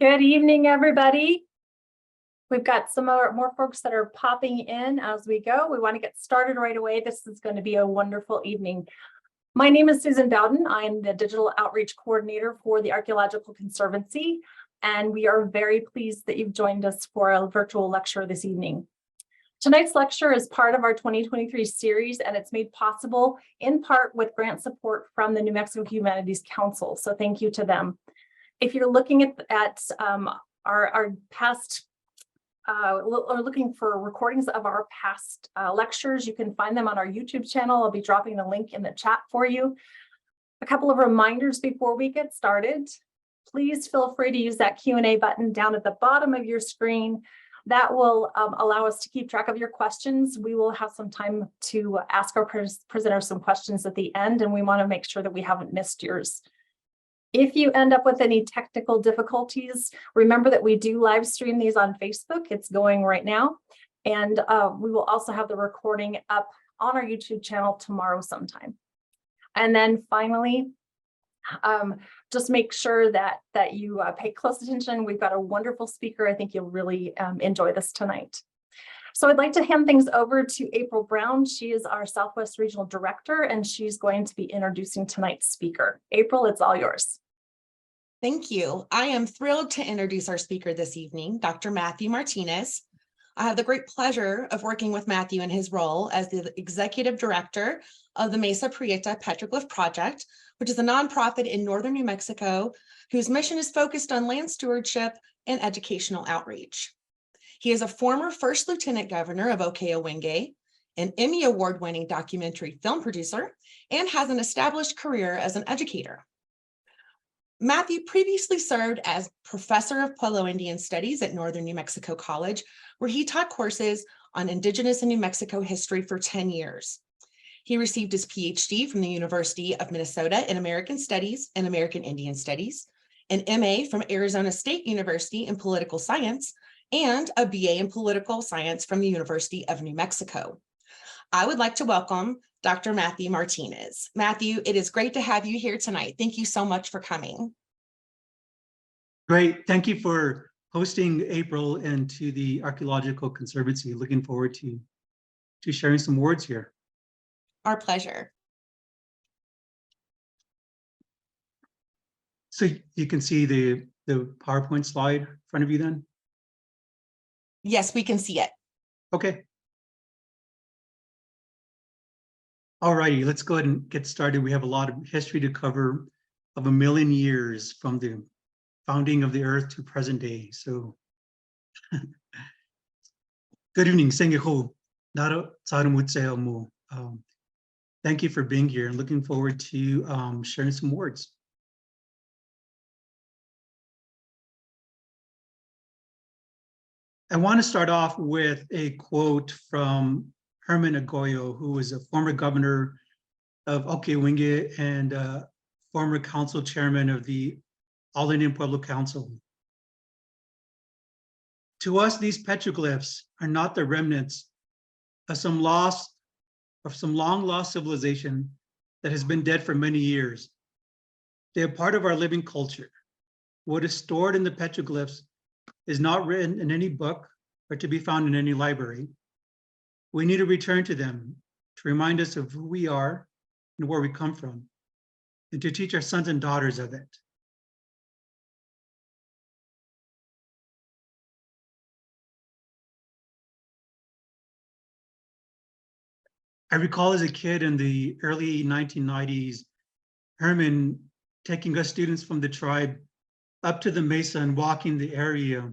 Good evening, everybody. We've got some more folks that are popping in as we go. We want to get started right away. This is going to be a wonderful evening. My name is Susan Bowden. I am the Digital Outreach Coordinator for the Archaeological Conservancy, and we are very pleased that you've joined us for a virtual lecture this evening. Tonight's lecture is part of our 2023 series, and it's made possible in part with grant support from the New Mexico Humanities Council. So thank you to them. If you're looking at our past, or looking for recordings of our past lectures, you can find them on our YouTube channel. I'll be dropping the link in the chat for you. A couple of reminders before we get started. Please feel free to use that Q&A button down at the bottom of your screen. That will allow us to keep track of your questions. We will have some time to ask our presenters some questions at the end, and we want to make sure that we haven't missed yours. If you end up with any technical difficulties, remember that we do live stream these on Facebook. It's going right now. And we will also have the recording up on our YouTube channel tomorrow sometime. And then finally, just make sure that you pay close attention. We've got a wonderful speaker. I think you'll really enjoy this tonight. So I'd like to hand things over to April Brown. She is our Southwest Regional Director, and she's going to be introducing tonight's speaker. April, it's all yours. Thank you. I am thrilled to introduce our speaker this evening, Dr. Matthew Martinez. I have the great pleasure of working with Matthew in his role as the Executive Director of the Mesa Prieta Petroglyph Project, which is a nonprofit in northern New Mexico whose mission is focused on land stewardship and educational outreach. He is a former First Lieutenant Governor of Ohkay, Owingeh, an Emmy Award-winning documentary film producer, and has an established career as an educator. Matthew previously served as Professor of Pueblo Indian Studies at Northern New Mexico College, where he taught courses on Indigenous and New Mexico history for 10 years. He received his PhD from the University of Minnesota in American Studies and American Indian Studies, an MA from Arizona State University in Political Science, and a BA in Political Science from the University of New Mexico. I would like to welcome Dr. Matthew Martinez. Matthew, it is great to have you here tonight. Thank you so much for coming. Great. Thank you for hosting April and to the Archaeological Conservancy. Looking forward to sharing some words here. Our pleasure. So you can see the PowerPoint slide in front of you then? Yes, we can see it. Okay. All righty, let's go ahead and get started. We have a lot of history to cover of 1 million years from the founding of the earth to present day. So good evening. Thank you for being here and looking forward to sharing some words. I want to start off with a quote from Herman Agoyo, who was a former governor of Owkay and former council chairman of the All Indian Pueblo Council. To us, these petroglyphs are not the remnants of some long lost civilization that has been dead for many years. They are part of our living culture. What is stored in the petroglyphs is not written in any book or to be found in any library. We need to return to them to remind us of who we are and where we come from, and to teach our sons and daughters of it. I recall as a kid in the early 1990s, Herman taking us students from the tribe up to the mesa and walking the area.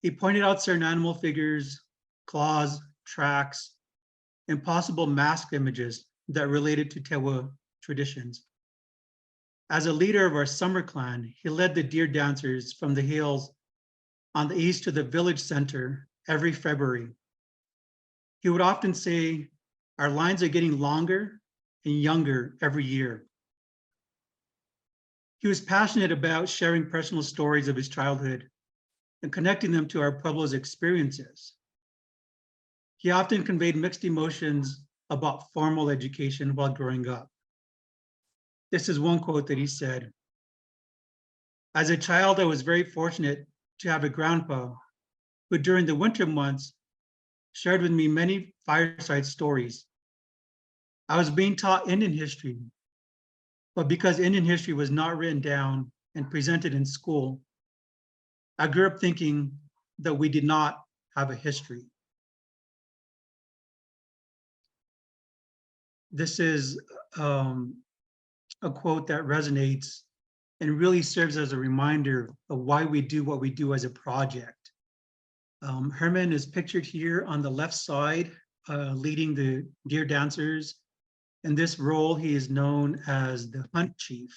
He pointed out certain animal figures, claws, tracks, and possible mask images that related to Tewa traditions. As a leader of our summer clan, he led the deer dancers from the hills on the east to the village center every February. He would often say, "Our lines are getting longer and younger every year." He was passionate about sharing personal stories of his childhood and connecting them to our Pueblo's experiences. He often conveyed mixed emotions about formal education while growing up. This is one quote that he said, As a child, I was very fortunate to have a grandpa who during the winter months shared with me many fireside stories. I was being taught Indian history, but because Indian history was not written down and presented in school, I grew up thinking that we did not have a history. This is a quote that resonates and really serves as a reminder of why we do what we do as a project. Herman is pictured here on the left side, leading the deer dancers. In this role, he is known as the hunt chief.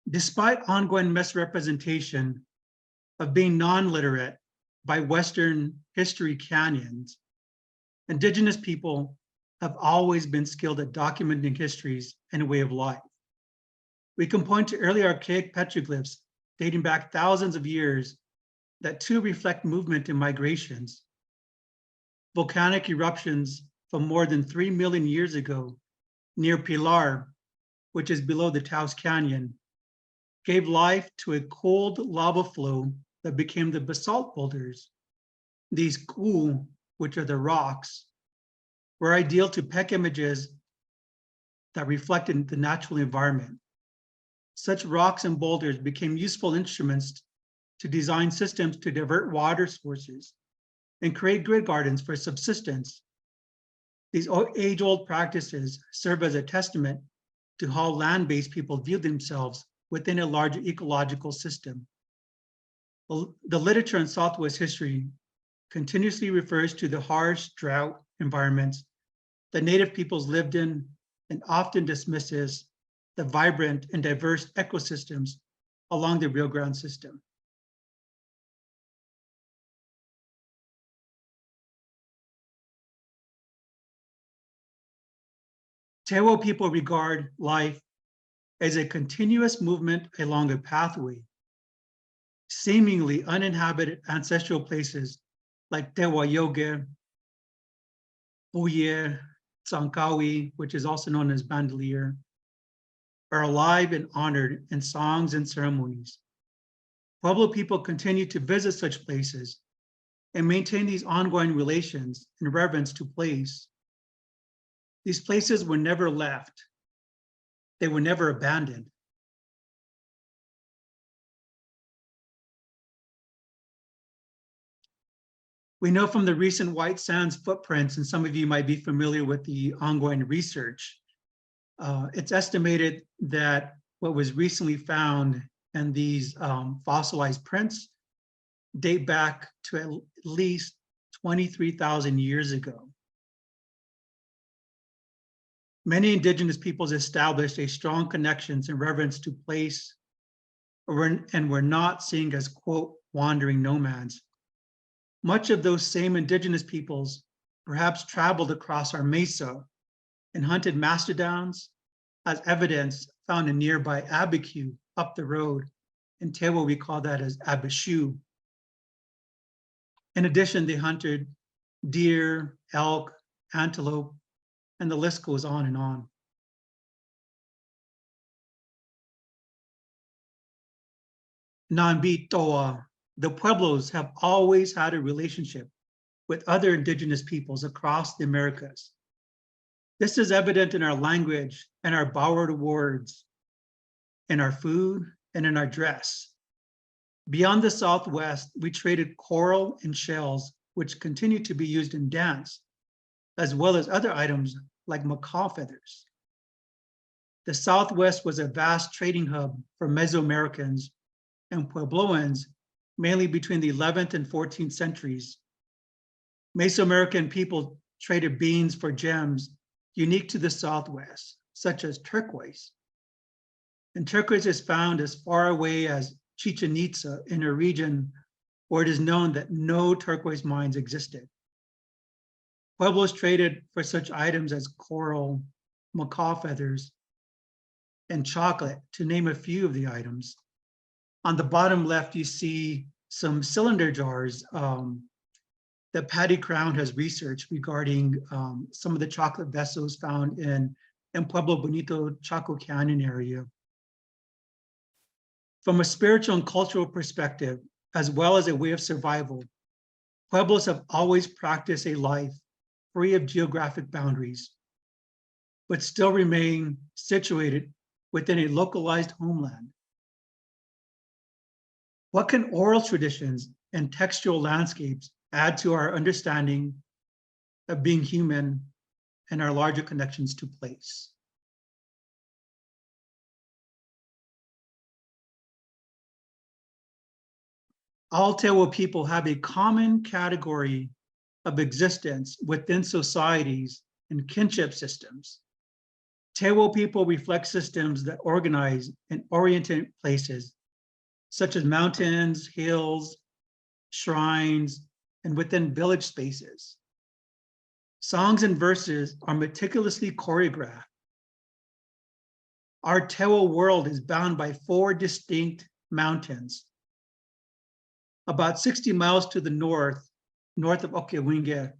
Despite ongoing misrepresentation of being non-literate by Western history canons, Indigenous people have always been skilled at documenting histories and way of life. We can point to early archaic petroglyphs dating back thousands of years that too reflect movement and migrations. Volcanic eruptions from more than 3 million years ago near Pilar, which is below the Taos Canyon, gave life to a cold lava flow that became the basalt boulders. These ku, which are the rocks, were ideal to peck images that reflected the natural environment. Such rocks and boulders became useful instruments to design systems to divert water sources and create grid gardens for subsistence. These age-old practices serve as a testament to how land-based people view themselves within a larger ecological system. The literature on Southwest history continuously refers to the harsh drought environments that Native peoples lived in and often dismisses the vibrant and diverse ecosystems along the Rio Grande system. Tewa people regard life as a continuous movement along a pathway. Seemingly uninhabited ancestral places like Tewa Yoga, Owkay, Tsikwaye, which is also known as Bandelier, are alive and honored in songs and ceremonies. Pueblo people continue to visit such places and maintain these ongoing relations in reverence to place. These places were never left. They were never abandoned. We know from the recent white sands footprints, and some of you might be familiar with the ongoing research, it's estimated that what was recently found in these fossilized prints date back to at least 23,000 years ago. Many Indigenous peoples established a strong connections and reverence to place and were not seen as, quote, wandering nomads. Much of those same Indigenous peoples perhaps traveled across our mesa and hunted mastodons, as evidence found in nearby Abiquiu up the road. In Tewa, we call that as Abishu. In addition, they hunted deer, elk, antelope, and the list goes on and on. Nambi Toa, the Pueblos have always had a relationship with other Indigenous peoples across the Americas. This is evident in our language and our borrowed words, in our food and in our dress. Beyond the Southwest, we traded coral and shells, which continue to be used in dance, as well as other items like macaw feathers. The Southwest was a vast trading hub for Mesoamericans and Puebloans, mainly between the 11th and 14th centuries. Mesoamerican people traded beans for gems unique to the Southwest, such as turquoise. And turquoise is found as far away as Chichen Itza in a region where it is known that no turquoise mines existed. Pueblos traded for such items as coral, macaw feathers, and chocolate, to name a few of the items. On the bottom left, you see some cylinder jars that Patty Crown has researched regarding some of the chocolate vessels found in Pueblo Bonito, Chaco Canyon area. From a spiritual and cultural perspective, as well as a way of survival, Pueblos have always practiced a life free of geographic boundaries, but still remain situated within a localized homeland. What can oral traditions and textual landscapes add to our understanding of being human and our larger connections to place? All Tewa people have a common category of existence within societies and kinship systems. Tewa people reflect systems that organize and orientate places, such as mountains, hills, shrines, and within village spaces. Songs and verses are meticulously choreographed. Our Tewa world is bound by 4 distinct mountains. About 60 miles to the north of Owkay,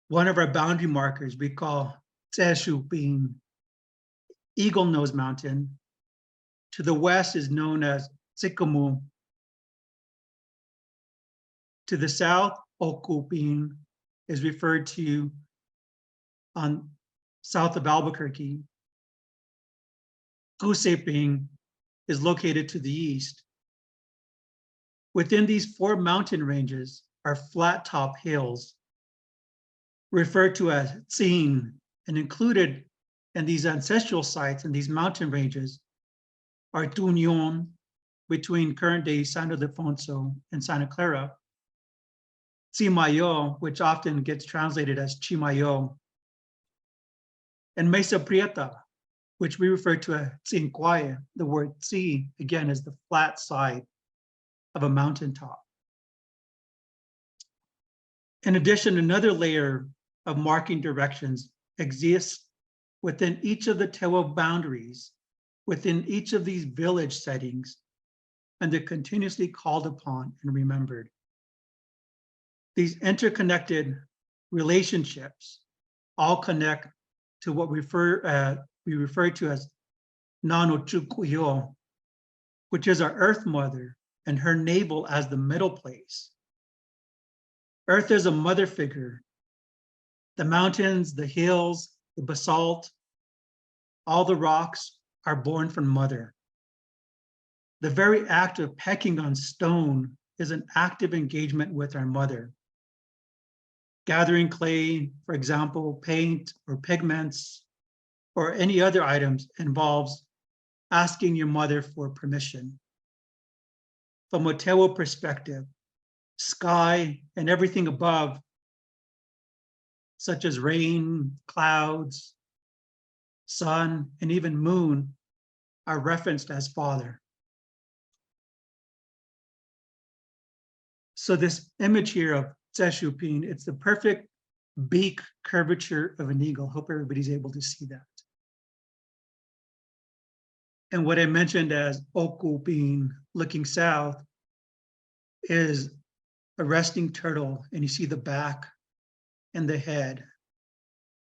one of our boundary markers we call Tsechu, being Eagle Nose Mountain. To the west is known as Tsikamu. To the south, Ohkay is referred to on south of Albuquerque. Kuseping is located to the east. Within these 4 mountain ranges are flat top hills, referred to as Tsin, and included in these ancestral sites and these mountain ranges are Tuñón, between current-day San Ildefonso and Santa Clara, Tsimayo, which often gets translated as Chimayo, and Mesa Prieta, which we refer to as Tsikwaye. The word Tsi, again, is the flat side of a mountaintop. In addition, another layer of marking directions exists within each of the Tewa boundaries, within each of these village settings, and they're continuously called upon and remembered. These interconnected relationships all connect to what we refer to as non-literate, which is our Earth Mother, and her navel as the middle place. Earth is a mother figure. The mountains, the hills, the basalt, all the rocks are born from mother. The very act of pecking on stone is an active engagement with our mother. Gathering clay, for example, paint or pigments, or any other items involves asking your mother for permission. From a Tewa perspective, sky and everything above, such as rain, clouds, sun, and even moon, are referenced as father. So this image here of Tsechupin, it's the perfect beak curvature of an eagle. Hope everybody's able to see that. And what I mentioned as Ohkay, looking south, is a resting turtle, and you see the back and the head.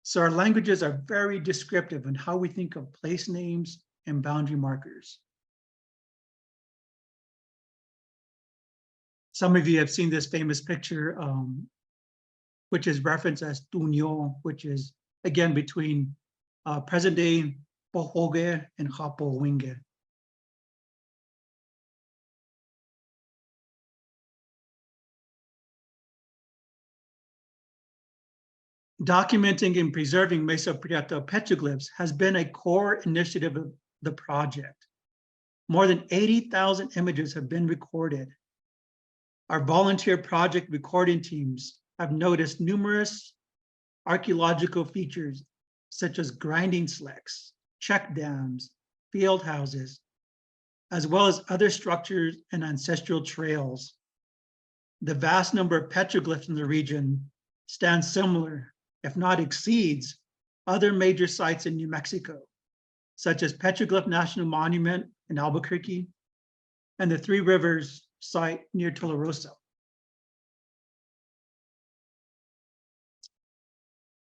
So our languages are very descriptive in how we think of place names and boundary markers. Some of you have seen this famous picture, which is referenced as Tuñón, which is, again, between present-day Ohkay and Owingeh. Documenting and preserving Mesa Prieta petroglyphs has been a core initiative of the project. More than 80,000 images have been recorded. Our volunteer project recording teams have noticed numerous archaeological features, such as grinding slicks, check dams, field houses, as well as other structures and ancestral trails. The vast number of petroglyphs in the region stands similar, if not exceeds, other major sites in New Mexico, such as Petroglyph National Monument in Albuquerque and the Three Rivers site near Tularosa.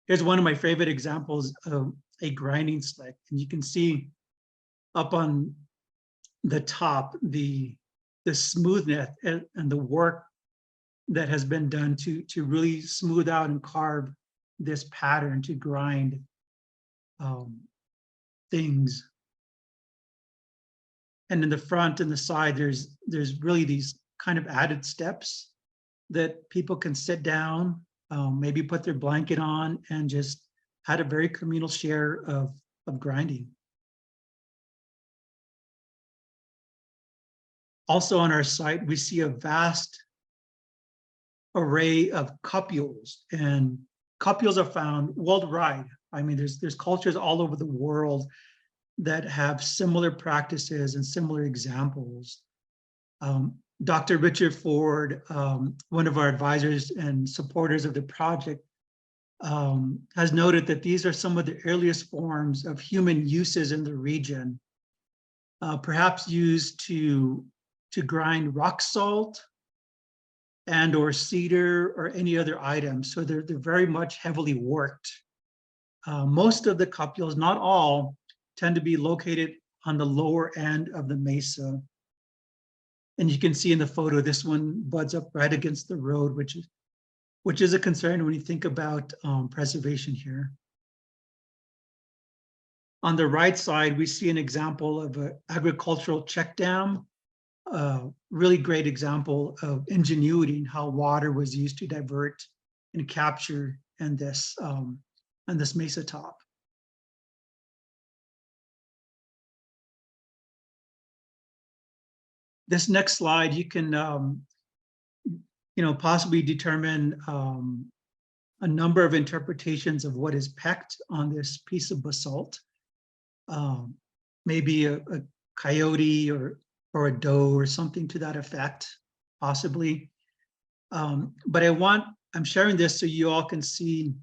Here's one of my favorite examples of a grinding slick. And you can see up on the top, the smoothness and the work that has been done to really smooth out and carve this pattern to grind things. And in the front and the side, there's really these kind of added steps that people can sit down, maybe put their blanket on, and just had a very communal share of grinding. Also on our site, we see a vast array of cupules, and cupules are found worldwide. I mean, there's cultures all over the world that have similar practices and similar examples. Dr. Richard Ford, one of our advisors and supporters of the project, has noted that these are some of the earliest forms of human uses in the region, perhaps used to grind rock salt and or cedar or any other item. So they're very much heavily worked. Most of the cupules, not all, tend to be located on the lower end of the mesa. And you can see in the photo, this one buds up right against the road, which is a concern when you think about preservation here. On the right side, we see an example of an agricultural check dam, really great example of ingenuity and how water was used to divert and capture in this mesa top. This next slide, you can possibly determine a number of interpretations of what is pecked on this piece of basalt. Maybe a coyote or a doe or something to that effect, possibly. But I'm sharing this so you all can see,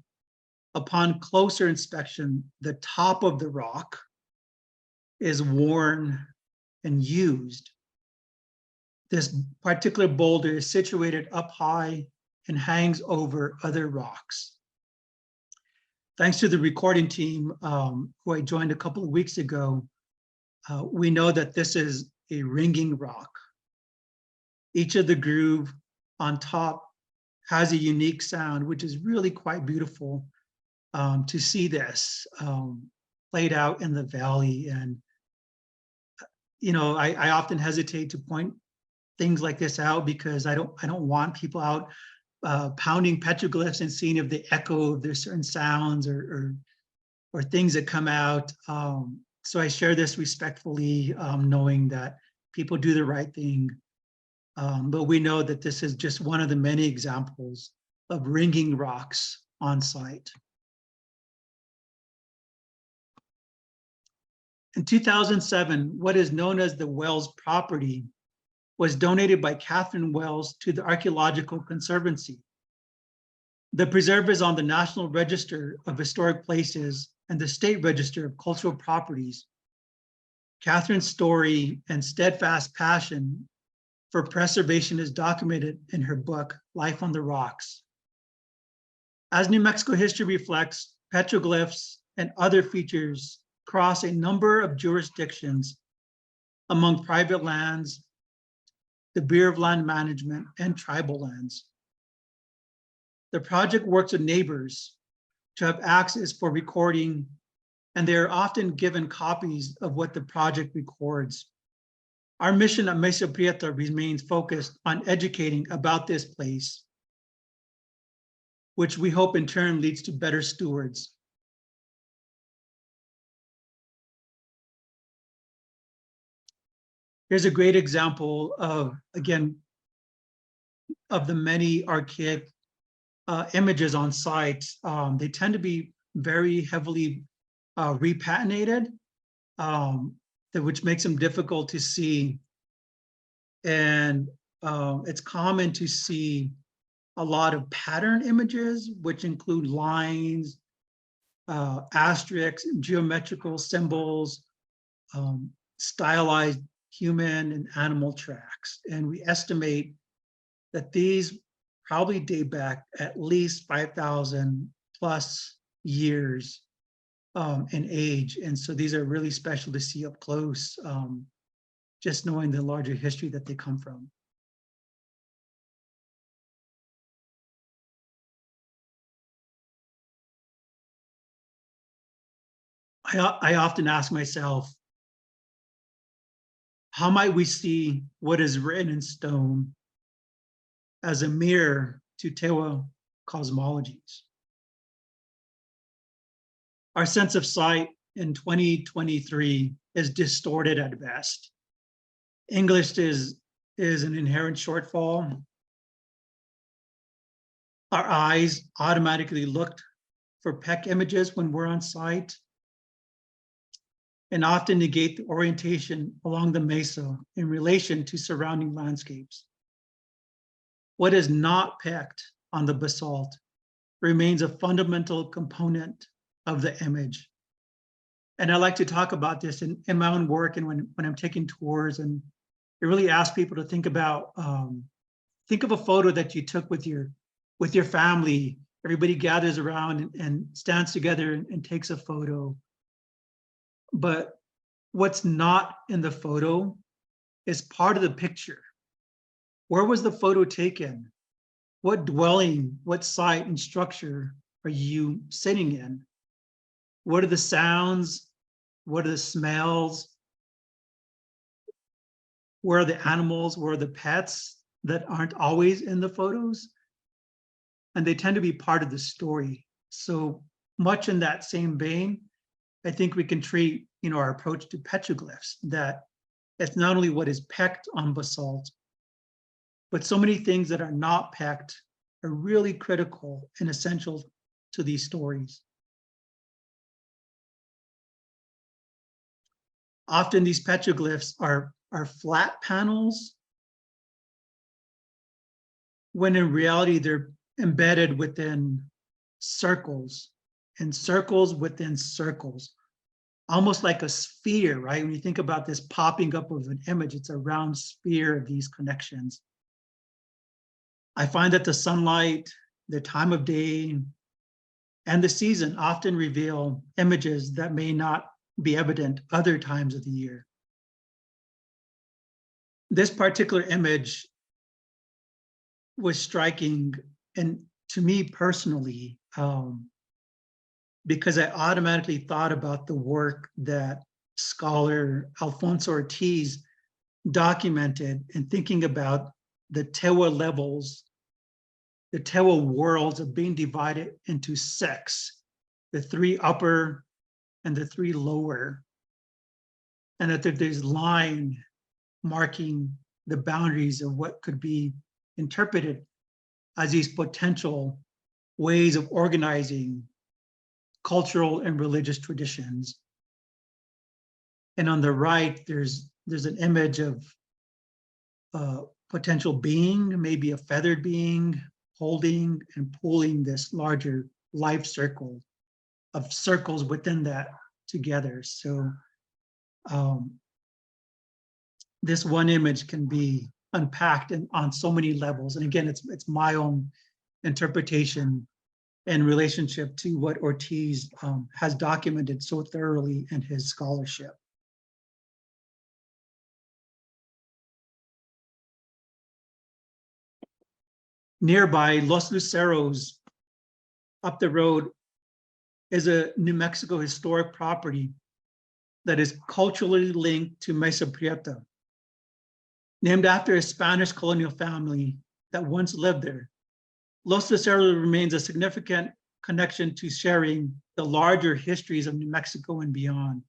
upon closer inspection, the top of the rock is worn and used. This particular boulder is situated up high and hangs over other rocks. Thanks to the recording team who I joined a couple of weeks ago, we know that this is a ringing rock. Each of the groove on top has a unique sound, which is really quite beautiful to see this played out in the valley. And, I often hesitate to point things like this out because I don't want people out pounding petroglyphs and seeing if they echo, if there's certain sounds or things that come out. So I share this respectfully, knowing that people do the right thing. But we know that this is just one of the many examples of ringing rocks on site. In 2007, what is known as the Wells property was donated by Catherine Wells to the Archaeological Conservancy. The preserve is on the National Register of Historic Places and the State Register of Cultural Properties. Catherine's story and steadfast passion for preservation is documented in her book, Life on the Rocks. As New Mexico history reflects, petroglyphs and other features cross a number of jurisdictions among private lands, the Bureau of Land Management, and tribal lands. The project works with neighbors to have access for recording, and they are often given copies of what the project records. Our mission at Mesa Prieta remains focused on educating about this place, which we hope in turn leads to better stewards. Here's a great example of, again, of the many archaic images on site. They tend to be very heavily repatinated, which makes them difficult to see. And it's common to see a lot of pattern images, which include lines, asterisks, geometrical symbols, stylized human and animal tracks. And we estimate that these probably date back at least 5,000 plus years in age. And so these are really special to see up close, just knowing the larger history that they come from. I often ask myself, how might we see what is written in stone as a mirror to Tewa cosmologies? Our sense of sight in 2023 is distorted at best. English is an inherent shortfall. Our eyes automatically looked for PEC images when we're on site, and often negate the orientation along the mesa in relation to surrounding landscapes. What is not pecked on the basalt remains a fundamental component of the image. And I like to talk about this in my own work and when I'm taking tours, and I really ask people to think about, think of a photo that you took with your family. Everybody gathers around and stands together and takes a photo. But what's not in the photo is part of the picture. Where was the photo taken? What dwelling, what site and structure are you sitting in? What are the sounds? What are the smells? Where are the animals? Where are the pets that aren't always in the photos? And they tend to be part of the story. So much in that same vein, I think we can treat, our approach to petroglyphs, that it's not only what is pecked on basalt, but so many things that are not pecked are really critical and essential to these stories. Often these petroglyphs are flat panels, when in reality they're embedded within circles and circles within circles. Almost like a sphere, right? When you think about this popping up of an image, it's a round sphere of these connections. I find that the sunlight, the time of day, and the season often reveal images that may not be evident other times of the year. This particular image was striking, and to me personally, because I automatically thought about the work that scholar Alfonso Ortiz documented in thinking about the Tewa levels, the Tewa worlds of being divided into six, the three upper and the three lower, and that there's line marking the boundaries of what could be interpreted as these potential ways of organizing cultural and religious traditions. And on the right, there's an image of a potential being, maybe a feathered being, holding and pulling this larger life circle of circles within that together. So this one image can be unpacked on so many levels. And again, it's my own interpretation in relationship to what Ortiz has documented so thoroughly in his scholarship. Nearby, Los Luceros, up the road, is a New Mexico historic property that is culturally linked to Mesa Prieta, named after a Spanish colonial family that once lived there. Los Luceros remains a significant connection to sharing the larger histories of New Mexico and beyond.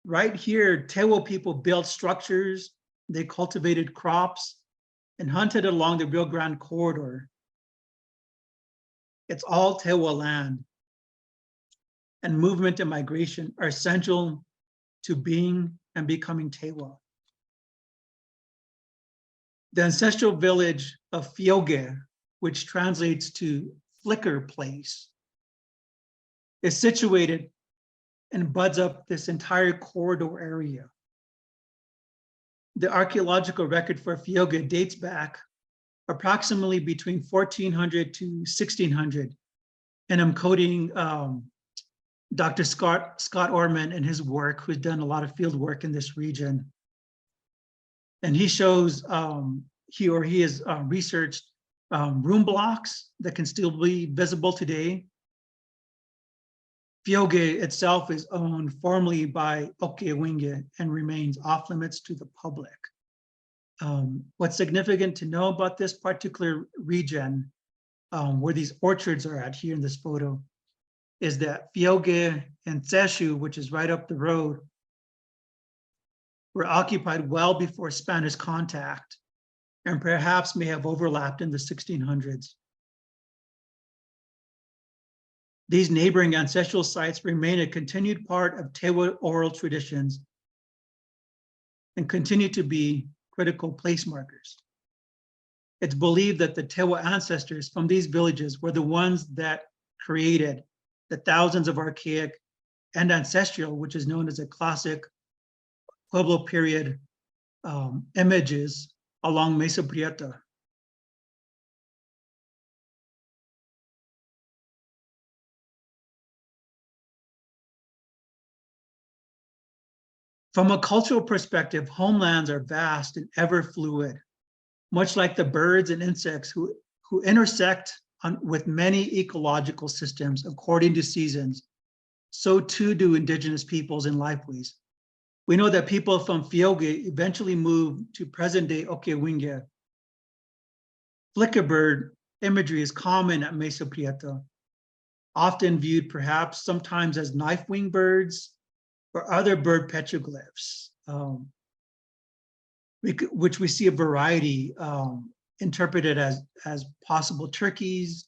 Right here, Tewa people built structures, they cultivated crops, and hunted along the Rio Grande corridor. It's all Tewa land. And movement and migration are essential to being and becoming Tewa. The ancestral village of Owkay, which translates to flicker place, is situated and buds up this entire corridor area. The archaeological record for Owkay dates back approximately between 1400 to 1600 And I'm quoting Dr. Scott Orman and his work, who's done a lot of field work in this region. And he shows, he has researched room blocks that can still be visible today. Owkay itself is owned formally by Owkay and remains off limits to the public. What's significant to know about this particular region, where these orchards are at here in this photo, is that Owkay and Tseshu, which is right up the road, were occupied well before Spanish contact and perhaps may have overlapped in the 1600s. These neighboring ancestral sites remain a continued part of Tewa oral traditions and continue to be critical place markers. It's believed that the Tewa ancestors from these villages were the ones that created the thousands of archaic and ancestral, which is known as a classic Pueblo period images along Mesa Prieta. From a cultural perspective, homelands are vast and ever fluid, much like the birds and insects who intersect with many ecological systems according to seasons. So too do indigenous peoples and lifeways. We know that people from Owkay eventually moved to present-day Owkay. Flickerbird imagery is common at Mesa Prieta, often viewed perhaps sometimes as knife-wing birds or other bird petroglyphs, which we see a variety interpreted as possible turkeys.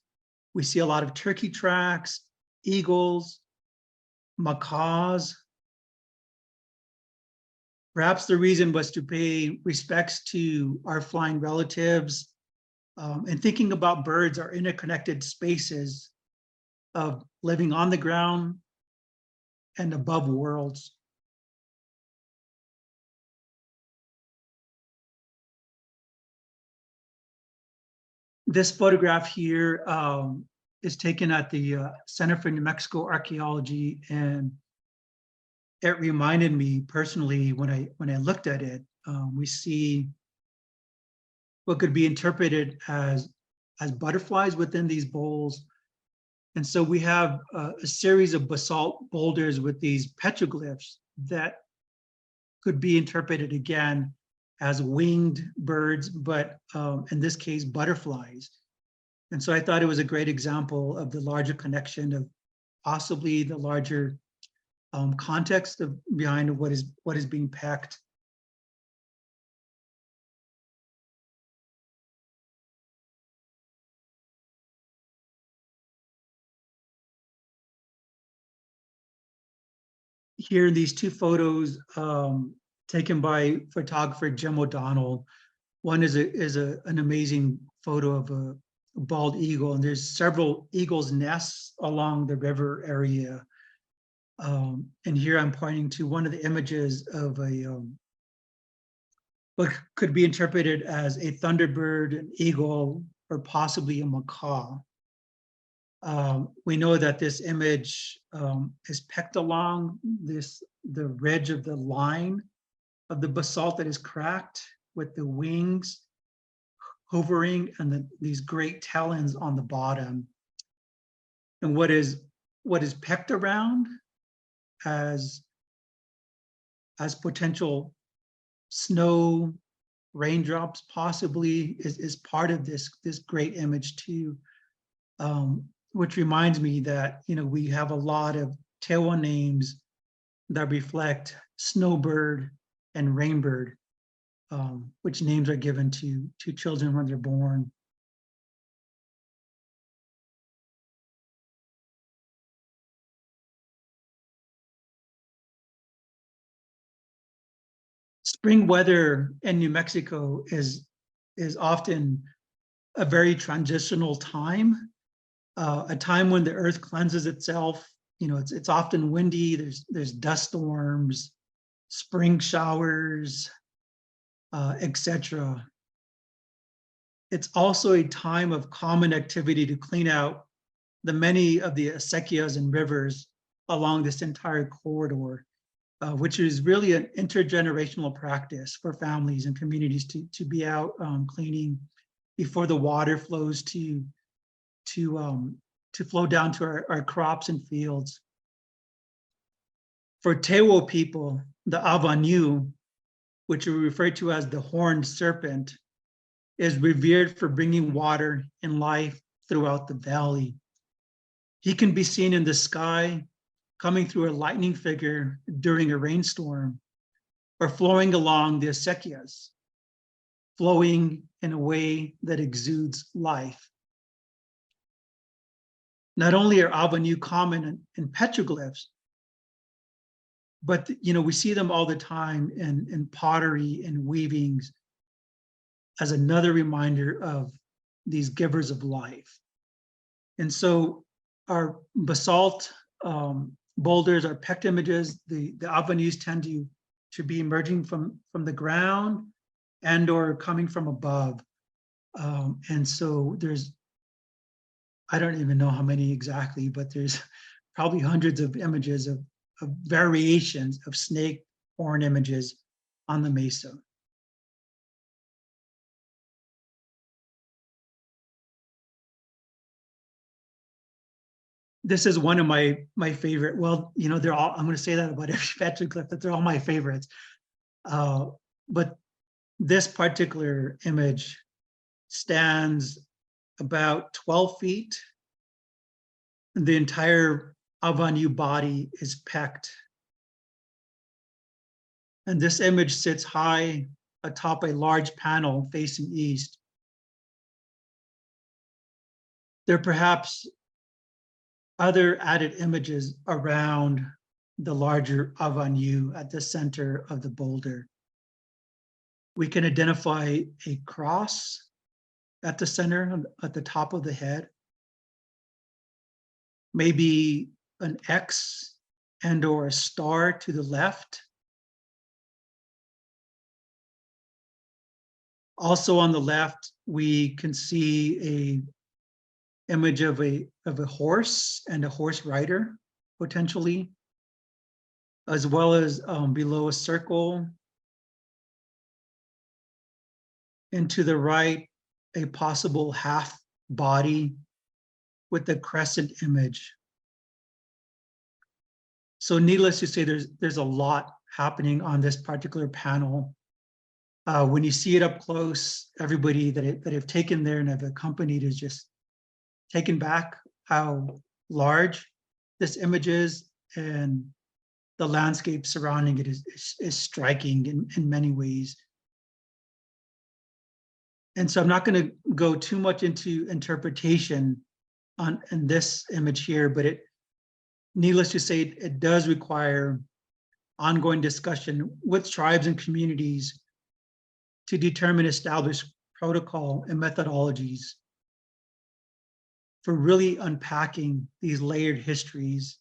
We see a lot of turkey tracks, eagles, macaws. Perhaps the reason was to pay respects to our flying relatives, and thinking about birds are interconnected spaces of living on the ground and above worlds. This photograph here is taken at the Center for New Mexico Archaeology, and it reminded me personally when I looked at it. We see what could be interpreted as butterflies within these bowls. And so we have a series of basalt boulders with these petroglyphs that could be interpreted again as winged birds, but in this case, butterflies. And so I thought it was a great example of the larger connection of possibly the larger context behind what is being pecked. Here, these two photos taken by photographer Jim O'Donnell. One is an amazing photo of a bald eagle, and there's several eagles' nests along the river area. And here I'm pointing to one of the images of what could be interpreted as a thunderbird, an eagle, or possibly a macaw. We know that this image is pecked along the ridge of the line of the basalt that is cracked, with the wings hovering and these great talons on the bottom. And what is pecked around as potential snow, raindrops possibly is part of this great image too. Which reminds me that, you know, we have a lot of Tewa names that reflect snowbird and rainbird, which names are given to children when they're born. Spring weather in New Mexico is often a very transitional time. A time when the earth cleanses itself. You know, it's often windy, there's dust storms, spring showers, etc. It's also a time of common activity to clean out the many of the acequias and rivers along this entire corridor, which is really an intergenerational practice for families and communities to be out cleaning before the water flows to flow down to our crops and fields. For Tewa people, the Avanyu, which we refer to as the horned serpent, is revered for bringing water and life throughout the valley. He can be seen in the sky, coming through a lightning figure during a rainstorm, or flowing along the acequias, flowing in a way that exudes life. Not only are Avanyu common in petroglyphs, but we see them all the time in pottery and weavings as another reminder of these givers of life. And so our basalt boulders, our pecked images, the Avanyus tend to be emerging from the ground and or coming from above. And so there's, I don't even know how many exactly, but there's probably hundreds of images of variations of snake horn images on the mesa. This is one of my favorite. Well, they're all, I'm going to say that about every petroglyph, that they're all my favorites. But this particular image stands about 12 feet. The entire Avanyu body is pecked. And this image sits high atop a large panel facing east. There are perhaps other added images around the larger Avanyu at the center of the boulder. We can identify a cross at the center, at the top of the head, maybe an X and or a star to the left. Also on the left, we can see a image of a horse and a horse rider, potentially, as well as below a circle. And to the right, a possible half body with a crescent image. So needless to say, there's a lot happening on this particular panel. When you see it up close, everybody that have taken there and have accompanied is just taken back how large this image is, and the landscape surrounding it is striking in many ways. And so I'm not going to go too much into interpretation in this image here, but needless to say, it does require ongoing discussion with tribes and communities to determine established protocol and methodologies for really unpacking these layered histories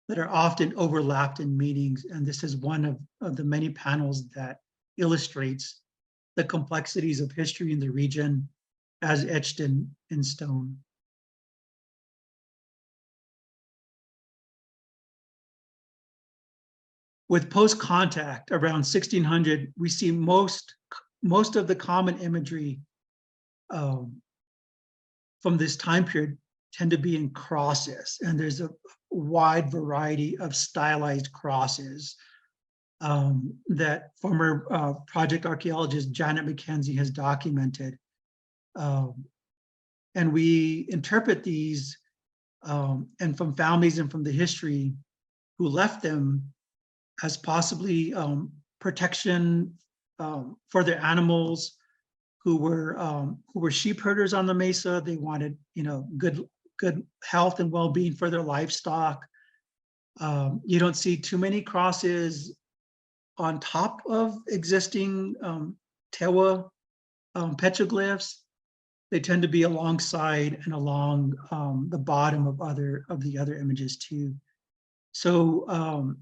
that are often overlapped in meetings. And this is one of the many panels that illustrates the complexities of history in the region as etched in stone. With post-contact around 1600, we see most of the common imagery from this time period tend to be in crosses, and there's a wide variety of stylized crosses that former project archaeologist Janet McKenzie has documented. And we interpret these, and from families and from the history who left them, as possibly protection for their animals who were sheep herders on the mesa. They wanted, good health and well-being for their livestock. You don't see too many crosses on top of existing Tewa petroglyphs. They tend to be alongside and along the bottom of the other images too. So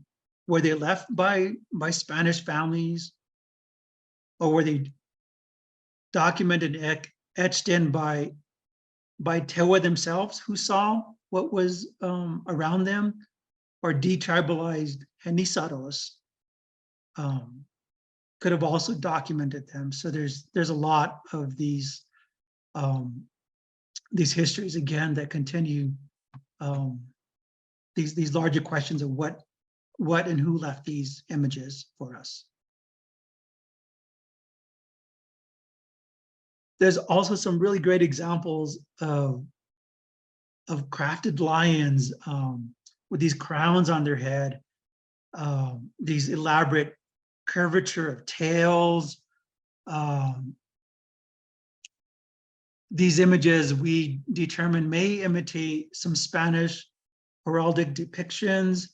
were they left by Spanish families, or were they documented, etched in by Tewa themselves, who saw what was around them, or detribalized Henisaros could have also documented them. So there's a lot of these histories again that continue these larger questions of what and who left these images for us. There's also some really great examples of crafted lions with these crowns on their head, these elaborate curvature of tails. These images we determine may imitate some Spanish heraldic depictions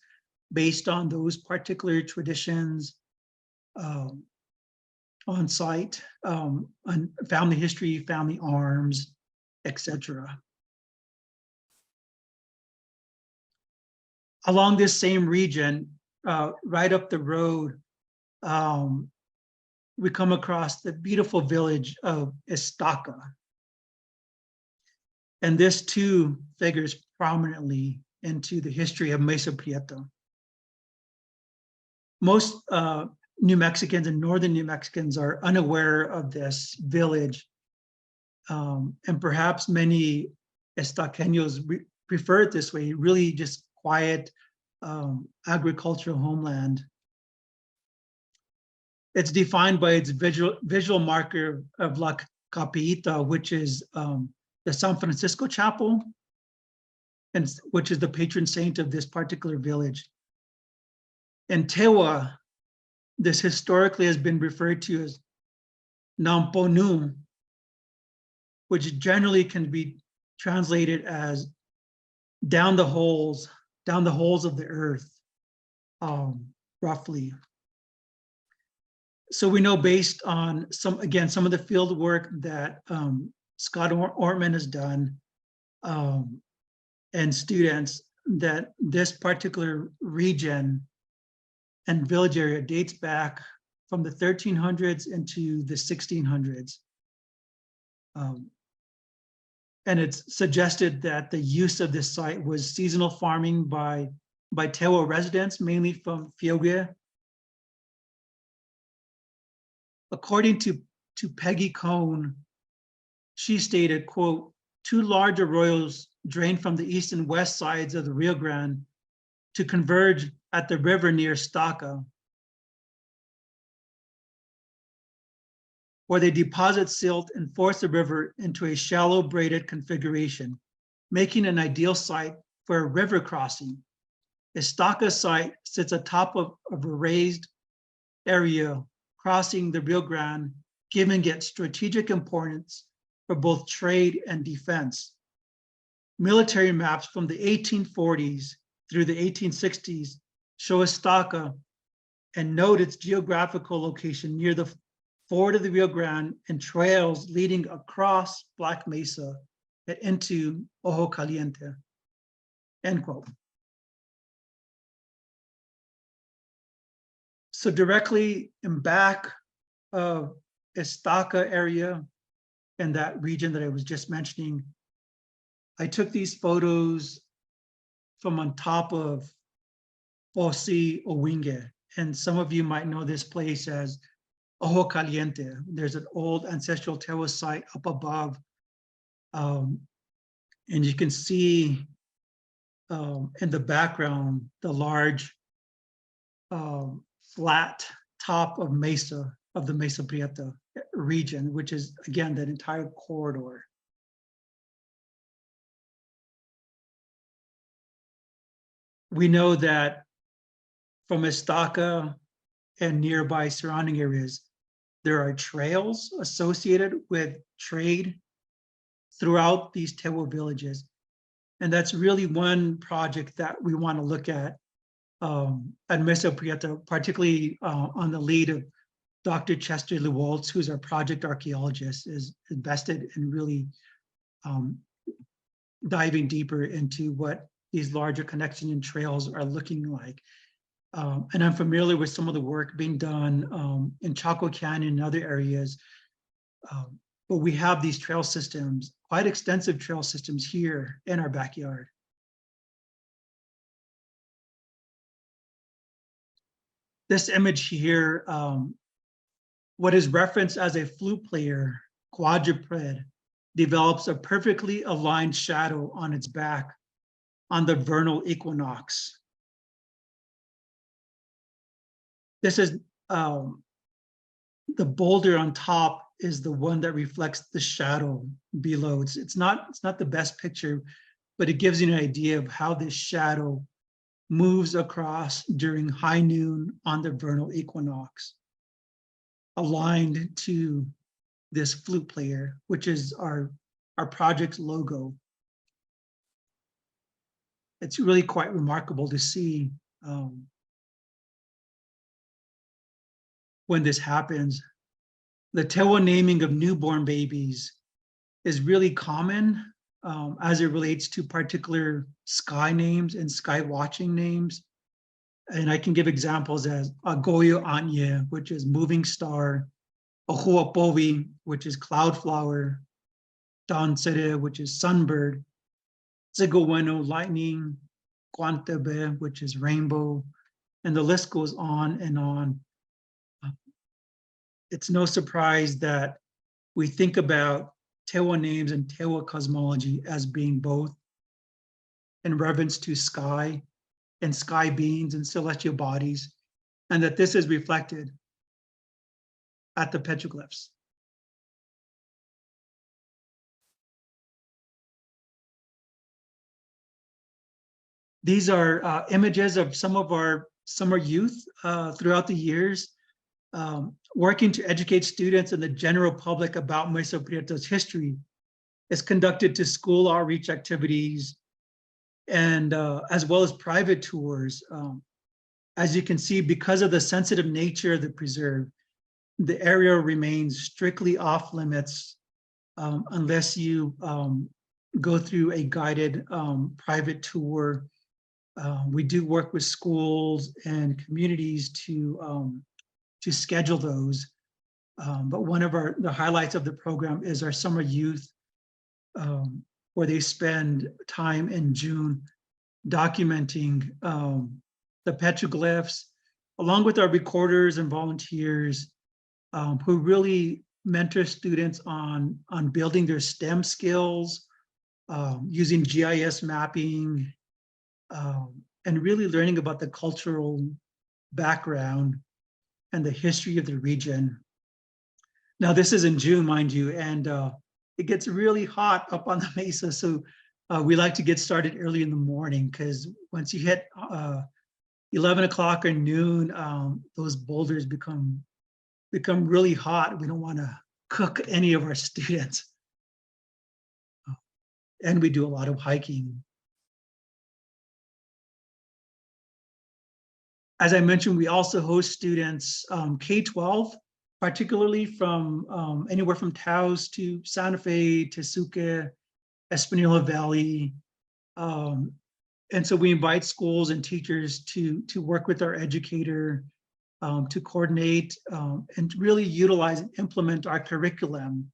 based on those particular traditions on site, on family history, family arms, etc. Along this same region, right up the road, we come across the beautiful village of Estaca. And this too figures prominently into the history of Mesa Prieta. Most New Mexicans and northern New Mexicans are unaware of this village, and perhaps many Estaqueños prefer it this way, really just quiet agricultural homeland. It's defined by its visual marker of La Capillita, which is the San Francisco Chapel, and which is the patron saint of this particular village. In Tewa, this historically has been referred to as Namponu, which generally can be translated as down the holes of the earth, roughly. So we know based on some of the field work that Scott Ortman has done and students, that this particular region and village area dates back from the 1300s into the 1600s. And it's suggested that the use of this site was seasonal farming by Tewa residents, mainly from Owkay. According to Peggy Cohn, she stated, quote, "Two large arroyos drain from the east and west sides of the Rio Grande to converge at the river near Estaca, where they deposit silt and force the river into a shallow braided configuration, making an ideal site for a river crossing. Estaca site sits atop of a raised area crossing the Rio Grande, giving it strategic importance for both trade and defense. Military maps from the 1840s through the 1860s show Estaca and note its geographical location near the ford of the Rio Grande and trails leading across Black Mesa and into Ojo Caliente," end quote. So directly in back of Estaca area and that region that I was just mentioning, I took these photos from on top of Owingeh. And some of you might know this place as Ojo Caliente. There's an old ancestral Tewa site up above. And you can see in the background, the large flat top of Mesa, of the Mesa Prieta region, which is, again, that entire corridor. We know that from Estaca and nearby surrounding areas, there are trails associated with trade throughout these Tewa villages. And that's really one project that we want to look at Mesa Prieta, particularly on the lead of Dr. Chester Lewaltz, who's our project archaeologist, is invested in really diving deeper into what these larger connections and trails are looking like. And I'm familiar with some of the work being done in Chaco Canyon and other areas. But we have these trail systems, quite extensive trail systems here in our backyard. This image here, what is referenced as a flute player, quadruped, develops a perfectly aligned shadow on its back on the vernal equinox. This is the boulder on top is the one that reflects the shadow below. It's not the best picture, but it gives you an idea of how this shadow moves across during high noon on the vernal equinox, aligned to this flute player, which is our project logo. It's really quite remarkable to see when this happens. The Tewa naming of newborn babies is really common as it relates to particular sky names and sky watching names. And I can give examples as Agoyo, Owingeh, which is moving star, Ohkay, which is cloud flower, Dansere, which is sunbird, Tsikwaye, lightning, Quantebe, which is rainbow, and the list goes on and on. It's no surprise that we think about Tewa names and Tewa cosmology as being both in reference to sky and sky beings and celestial bodies, and that this is reflected at the petroglyphs. These are images of some of our summer youth throughout the years, working to educate students and the general public about Mesa Prieta's history. Is conducted to school outreach activities and as well as private tours. As you can see, because of the sensitive nature of the preserve, the area remains strictly off limits unless you go through a guided private tour. We do work with schools and communities to schedule those. But one of the highlights of the program is our summer youth, where they spend time in June documenting the petroglyphs, along with our recorders and volunteers who really mentor students on building their STEM skills, using GIS mapping, and really learning about the cultural background and the history of the region. Now, this is in June, mind you, and it gets really hot up on the mesa. So we like to get started early in the morning, because once you hit 11 o'clock or noon, those boulders become really hot. We don't want to cook any of our students. And we do a lot of hiking. As I mentioned, we also host students K-12, particularly from anywhere from Taos to Santa Fe to Sucre, Espanola Valley. And so we invite schools and teachers to work with our educator to coordinate and really utilize and implement our curriculum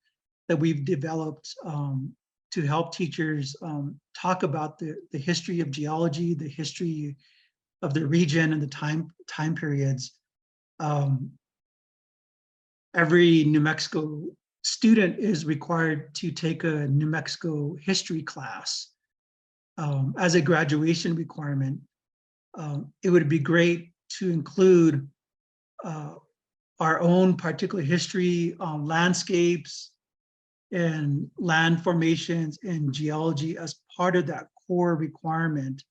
that we've developed to help teachers talk about the history of geology, the history of the region and the time periods. Every New Mexico student is required to take a New Mexico history class as a graduation requirement. It would be great to include our own particular history, landscapes and land formations and geology as part of that core requirement.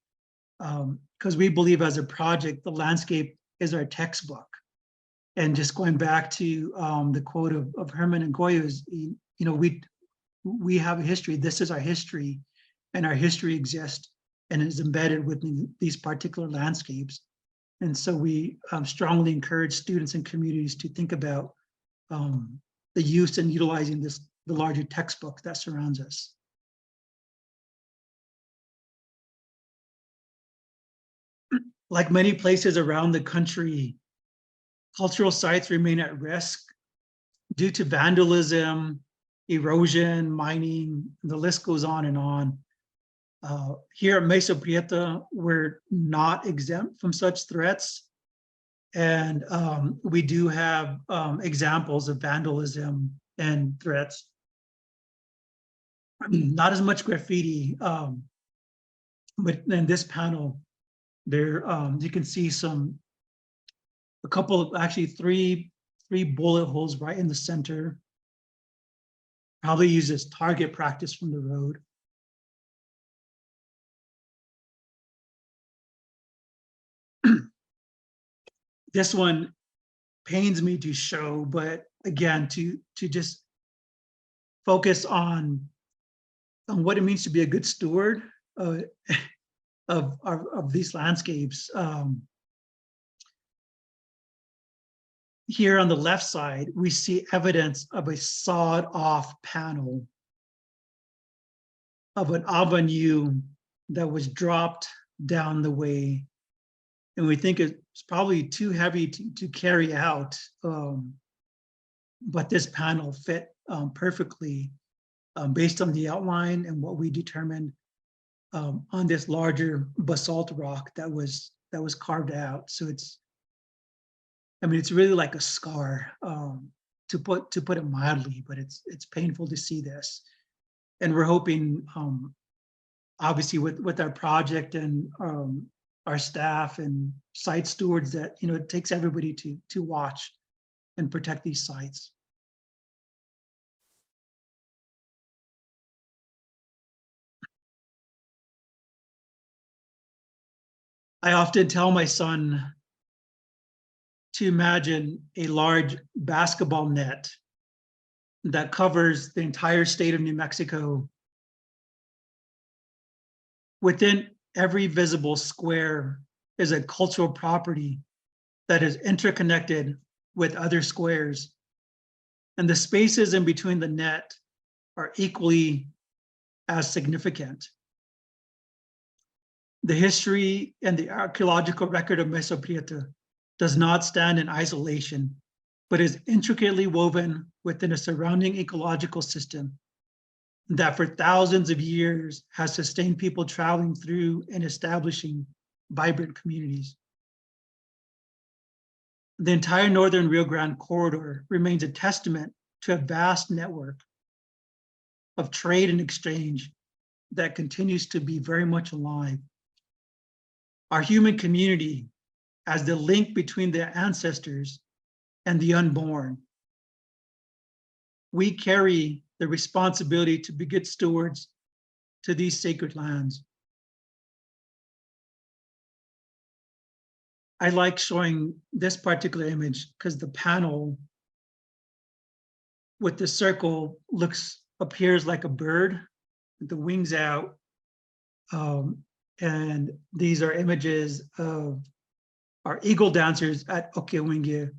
Because we believe as a project, the landscape is our textbook. And just going back to the quote of Herman and Agoyo is, you know, we have a history. This is our history, and our history exists and is embedded within these particular landscapes. And so we strongly encourage students and communities to think about the use and utilizing the larger textbook that surrounds us. Like many places around the country, cultural sites remain at risk due to vandalism, erosion, mining, the list goes on and on. Here at Mesa Prieta, we're not exempt from such threats. And we do have examples of vandalism and threats. Not as much graffiti, but in this panel, there you can see a couple, actually three bullet holes right in the center. Probably used as target practice from the road. This one pains me to show, but again, to just focus on what it means to be a good steward of these landscapes. Here on the left side, we see evidence of a sawed-off panel of an avenue that was dropped down the way. And we think it's probably too heavy to carry out, but this panel fit perfectly based on the outline and what we determined on this larger basalt rock that was carved out. So it's really like a scar, to put it mildly, but it's painful to see this. And we're hoping, obviously, with our project and our staff and site stewards, that it takes everybody to watch and protect these sites. I often tell my son to imagine a large basketball net that covers the entire state of New Mexico. Within every visible square is a cultural property that is interconnected with other squares. And the spaces in between the net are equally as significant. The history and the archaeological record of Mesa Prieta does not stand in isolation, but is intricately woven within a surrounding ecological system that for thousands of years has sustained people traveling through and establishing vibrant communities. The entire northern Rio Grande corridor remains a testament to a vast network of trade and exchange that continues to be very much alive. Our human community as the link between the ancestors and the unborn. We carry the responsibility to be good stewards to these sacred lands. I like showing this particular image because the panel with the circle appears like a bird with the wings out. And these are images of our eagle dancers at Owkay.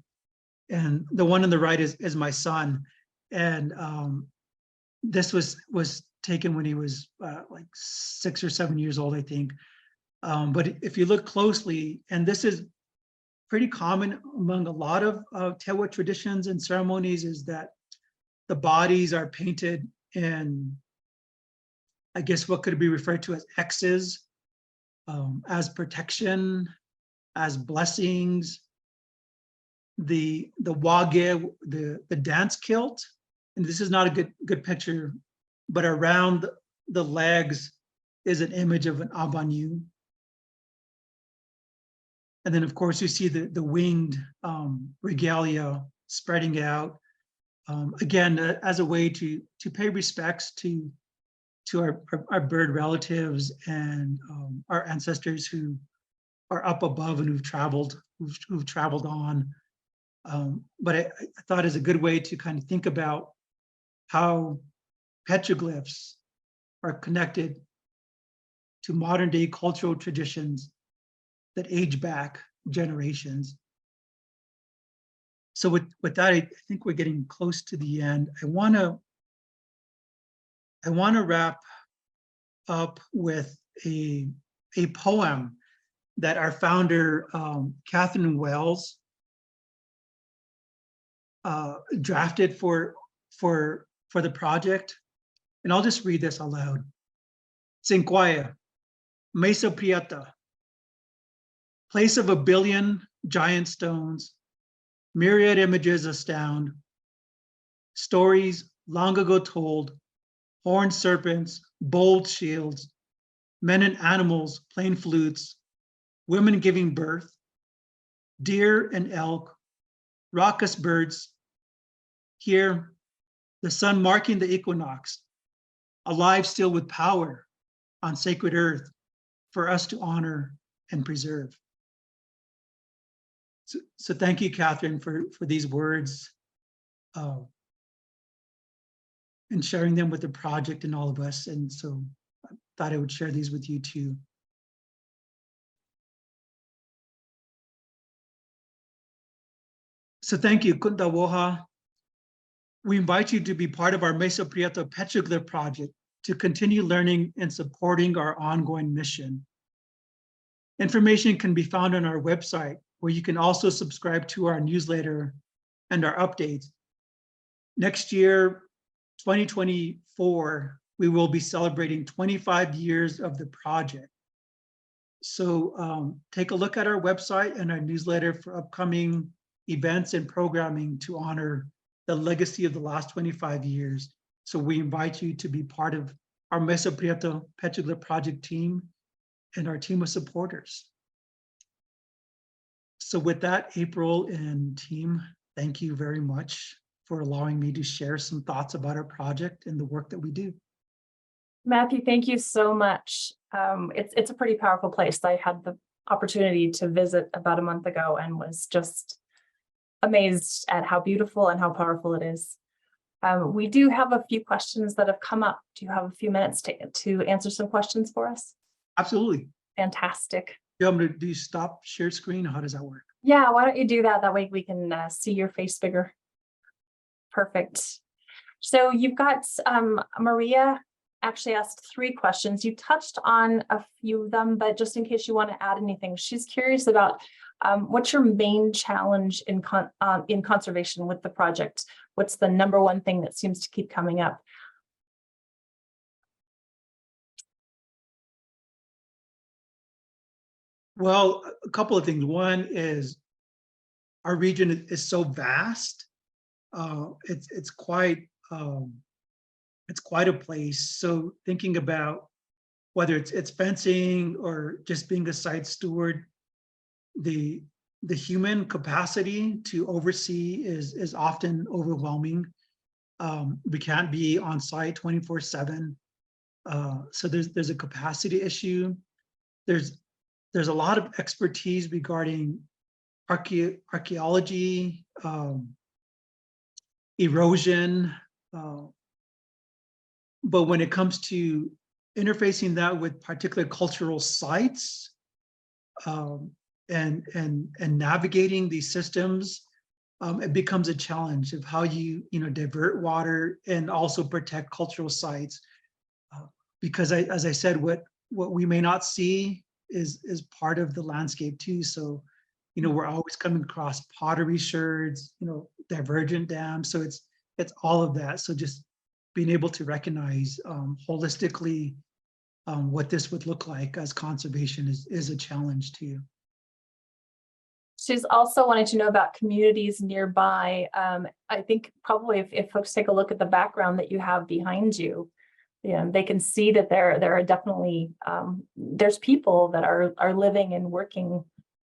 And the one on the right is my son. And this was taken when he was like 6 or 7 years old, I think. But if you look closely, and this is pretty common among a lot of Tewa traditions and ceremonies, is that the bodies are painted in, I guess, what could be referred to as X's, as protection, as blessings. The wage, the dance kilt, and this is not a good picture, but around the legs is an image of an abanu. And then, of course, you see the winged regalia spreading out, again, as a way to pay respects to our bird relatives and our ancestors who are up above and who've traveled on. But I thought is a good way to kind of think about how petroglyphs are connected to modern day cultural traditions that age back generations. So with that, I think we're getting close to the end. I want to wrap up with a poem that our founder, Catherine Wells, drafted for the project. And I'll just read this aloud. Tsikwaye, Mesa Prieta, place of a billion giant stones, myriad images astound, stories long ago told, horned serpents, bold shields, men and animals playing flutes, women giving birth, deer and elk, raucous birds. Here, the sun marking the equinox, alive still with power on sacred earth for us to honor and preserve. So thank you, Catherine, for these words and sharing them with the project and all of us. And so I thought I would share these with you too. So thank you, Kunta Woha. We invite you to be part of our Mesa Prieta Petroglyph Project to continue learning and supporting our ongoing mission. Information can be found on our website, where you can also subscribe to our newsletter and our updates. Next year, 2024, we will be celebrating 25 years of the project. So take a look at our website and our newsletter for upcoming events and programming to honor the legacy of the last 25 years. So we invite you to be part of our Mesa Prieta Petroglyph Project team and our team of supporters. So with that, April and team, thank you very much for allowing me to share some thoughts about our project and the work that we do. Matthew, thank you so much. It's a pretty powerful place. I had the opportunity to visit about a month ago and was just amazed at how beautiful and how powerful it is. We do have a few questions that have come up. Do you have a few minutes to answer some questions for us? Absolutely. Fantastic. Do you stop share screen? How does that work? Yeah, why don't you do that? That way we can see your face bigger. Perfect. So you've got Maria actually asked 3 questions. You touched on a few of them, but just in case you want to add anything, she's curious about what's your main challenge in conservation with the project? What's the #1 thing that seems to keep coming up? Well, a couple of things. One is our region is so vast. It's quite a place. So thinking about whether it's fencing or just being a site steward, the human capacity to oversee is often overwhelming. We can't be on site 24/7. So there's a capacity issue. There's a lot of expertise regarding archaeology, erosion, but when it comes to interfacing that with particular cultural sites and navigating these systems, it becomes a challenge of how you divert water and also protect cultural sites. Because as I said, what we may not see is part of the landscape too. So, we're always coming across pottery sherds, divergent dams. So it's all of that. So just being able to recognize holistically what this would look like as conservation is a challenge too. She's also wanting to know about communities nearby. I think probably if folks take a look at the background that you have behind you, they can see that there are definitely there's people that are living and working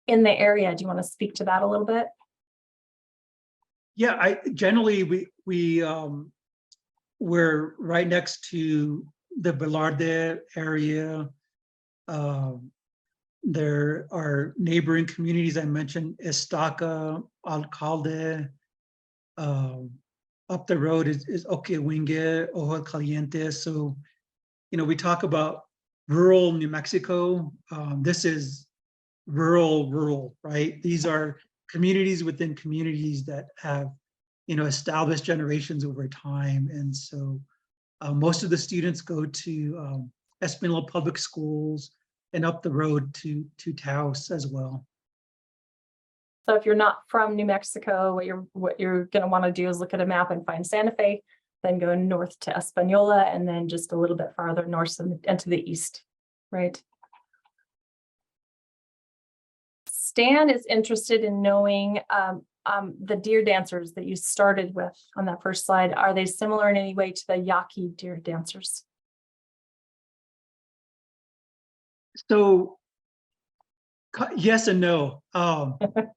in the area. Do you want to speak to that a little bit? Yeah, generally we're right next to the Velarde area. There are neighboring communities. I mentioned Estaca, Alcalde. Up the road is Owkay, Ojo Caliente. So, we talk about rural New Mexico. This is rural, right? These are communities within communities that have, established generations over time. And so most of the students go to Espanola Public Schools and up the road to Taos as well. So if you're not from New Mexico, what you're going to want to do is look at a map and find Santa Fe, then go north to Espanola, and then just a little bit farther north and to the east, right? Stan is interested in knowing the deer dancers that you started with on that first slide. Are they similar in any way to the Yaqui deer dancers? So yes and no. The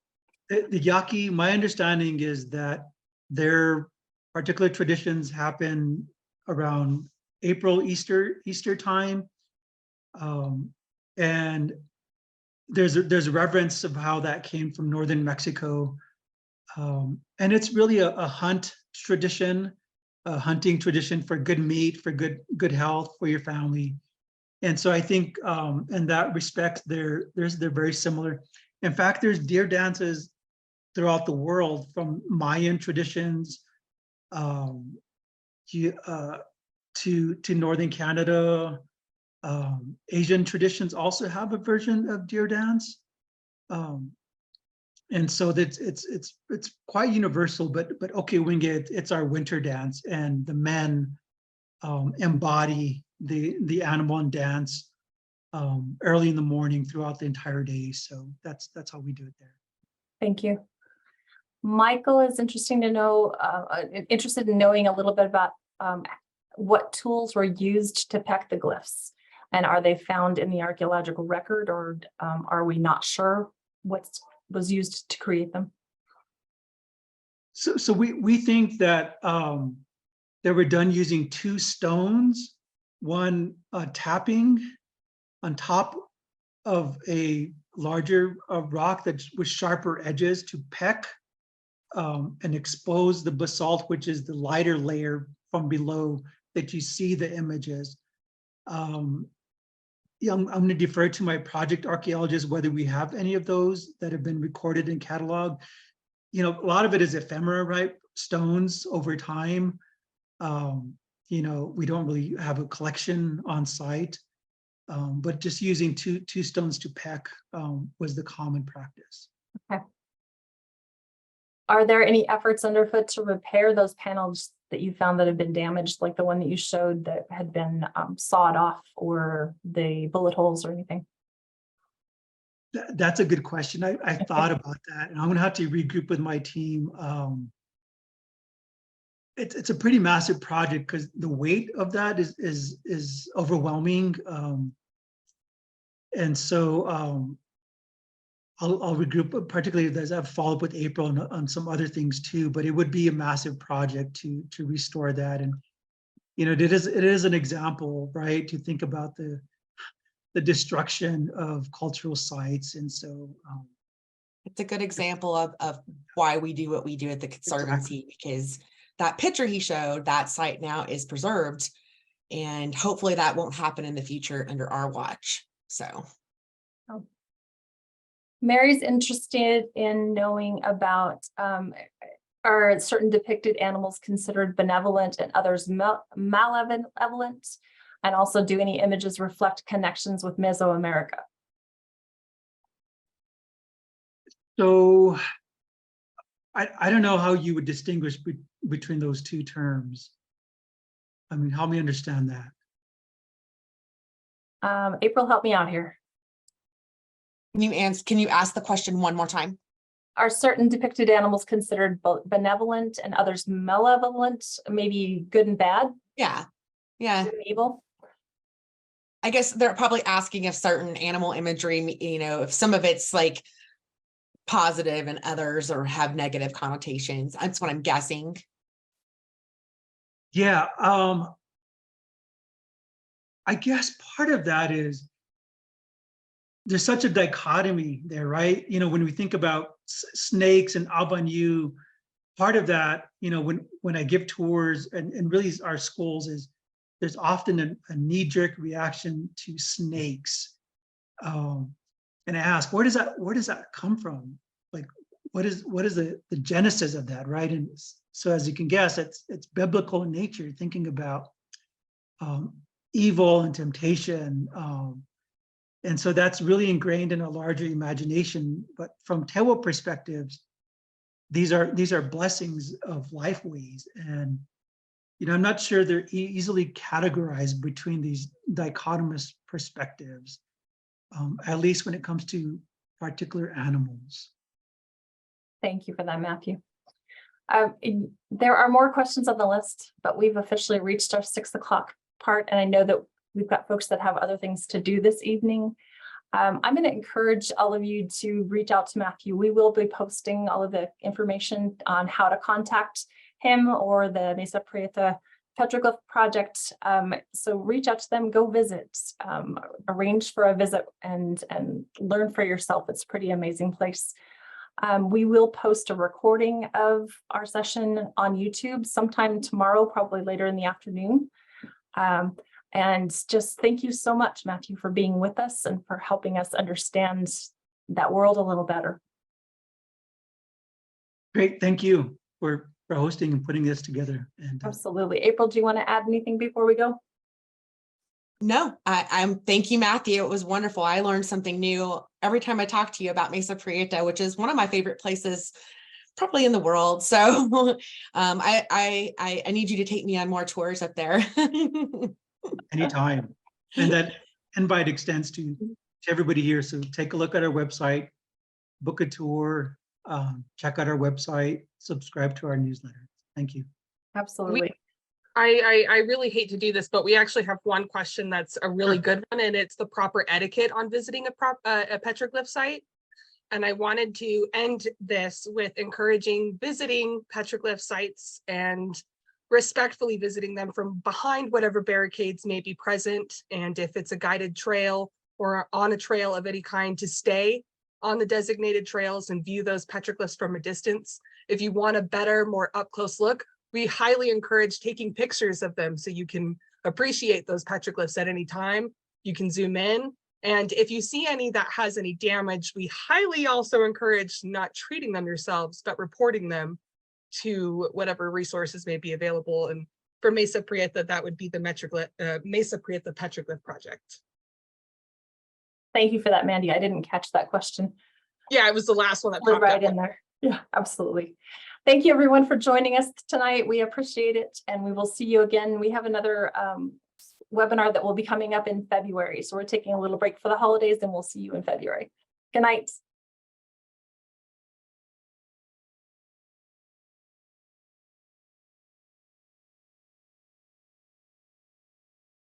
Yaqui, my understanding is that their particular traditions happen around April, Easter time. And there's a reverence of how that came from northern Mexico. And it's really a hunt tradition, a hunting tradition for good meat, for good health for your family. And so I think in that respect, they're very similar. In fact, there's deer dances throughout the world, from Mayan traditions to northern Canada. Asian traditions also have a version of deer dance. And so that it's quite universal, but Owkay, it's our winter dance, and the men embody the animal and dance early in the morning throughout the entire day. So that's how we do it there. Thank you. Michael is interested in knowing a little bit about what tools were used to peck the glyphs, and are they found in the archaeological record, or are we not sure what was used to create them? So we think that they were done using two stones, one tapping on top of a larger rock that with sharper edges to peck and expose the basalt, which is the lighter layer from below that you see the images. Yeah, I'm going to defer to my project archaeologists whether we have any of those that have been recorded and cataloged. You know, a lot of it is ephemera, right? Stones over time. You know, we don't really have a collection on site, but just using two stones to peck was the common practice. Okay. Are there any efforts underfoot to repair those panels that you found that have been damaged, like the one that you showed that had been sawed off, or the bullet holes or anything? That's a good question. I thought about that, and I'm going to have to regroup with my team. It's a pretty massive project because the weight of that is overwhelming, and so I'll regroup, particularly as I follow up with April on some other things too. But it would be a massive project to restore that, and you know, it is an example, right? To think about the destruction of cultural sites, and so it's a good example of why we do what we do at the Conservancy, because that picture he showed, that site now is preserved, and hopefully that won't happen in the future under our watch. So Mary's interested in knowing about are certain depicted animals considered benevolent and others malevolent, and also do any images reflect connections with Mesoamerica? So I don't know how you would distinguish between those two terms. I mean, help me understand that. April, help me out here. can you ask the question one more time? Are certain depicted animals considered benevolent and others malevolent, maybe good and bad? Yeah. Good and evil? I guess they're probably asking if certain animal imagery, you know, if some of it's like positive and others or have negative connotations. That's what I'm guessing. Yeah, I guess part of that is there's such a dichotomy there, right? You know, when we think about snakes and Agoyo, part of that, you know, when I give tours and really our schools, is there's often a knee-jerk reaction to snakes. And I ask, where does that come from? Like, what is the genesis of that, right? And so as you can guess, it's biblical in nature, thinking about evil and temptation. And so that's really ingrained in a larger imagination. But from Tewa perspectives, these are blessings of lifeways. And, you know, I'm not sure they're easily categorized between these dichotomous perspectives, at least when it comes to particular animals. Thank you for that, Matthew. There are more questions on the list, but we've officially reached our 6 o'clock part, and I know that we've got folks that have other things to do this evening. I'm going to encourage all of you to reach out to Matthew. We will be posting all of the information on how to contact him or the Mesa Prieta Petroglyph Project. So reach out to them, go visit, arrange for a visit and learn for yourself. It's a pretty amazing place. We will post a recording of our session on YouTube sometime tomorrow, probably later in the afternoon. And just thank you so much, Matthew, for being with us and for helping us understand that world a little better. Great, thank you for hosting and putting this together. And Absolutely. April, do you want to add anything before we go? No, I'm thank you, Matthew. It was wonderful. I learned something new every time I talk to you about Mesa Prieta, which is one of my favorite places probably in the world. So I need you to take me on more tours up there. anytime. And that invite extends to everybody here. So take a look at our website, book a tour, check out our website, subscribe to our newsletter. Thank you. Absolutely. I really hate to do this, but we actually have one question that's a really good one, and it's the proper etiquette on visiting a petroglyph site. And I wanted to end this with encouraging visiting petroglyph sites and respectfully visiting them from behind whatever barricades may be present. And if it's a guided trail or on a trail of any kind, to stay on the designated trails and view those petroglyphs from a distance. If you want a better, more up close look, we highly encourage taking pictures of them so you can appreciate those petroglyphs at any time. You can zoom in. And if you see any that has any damage, we highly also encourage not treating them yourselves, but reporting them to whatever resources may be available. And for Mesa Prieta, that would be the Mesa Prieta Petroglyph Project. Thank you for that, Mandy. I didn't catch that question. Yeah, it was the last one that We're popped right up. in there. Yeah, absolutely. Thank you, everyone, for joining us tonight. We appreciate it, and we will see you again. We have another webinar that will be coming up in February. So we're taking a little break for the holidays, and we'll see you in February. Good night.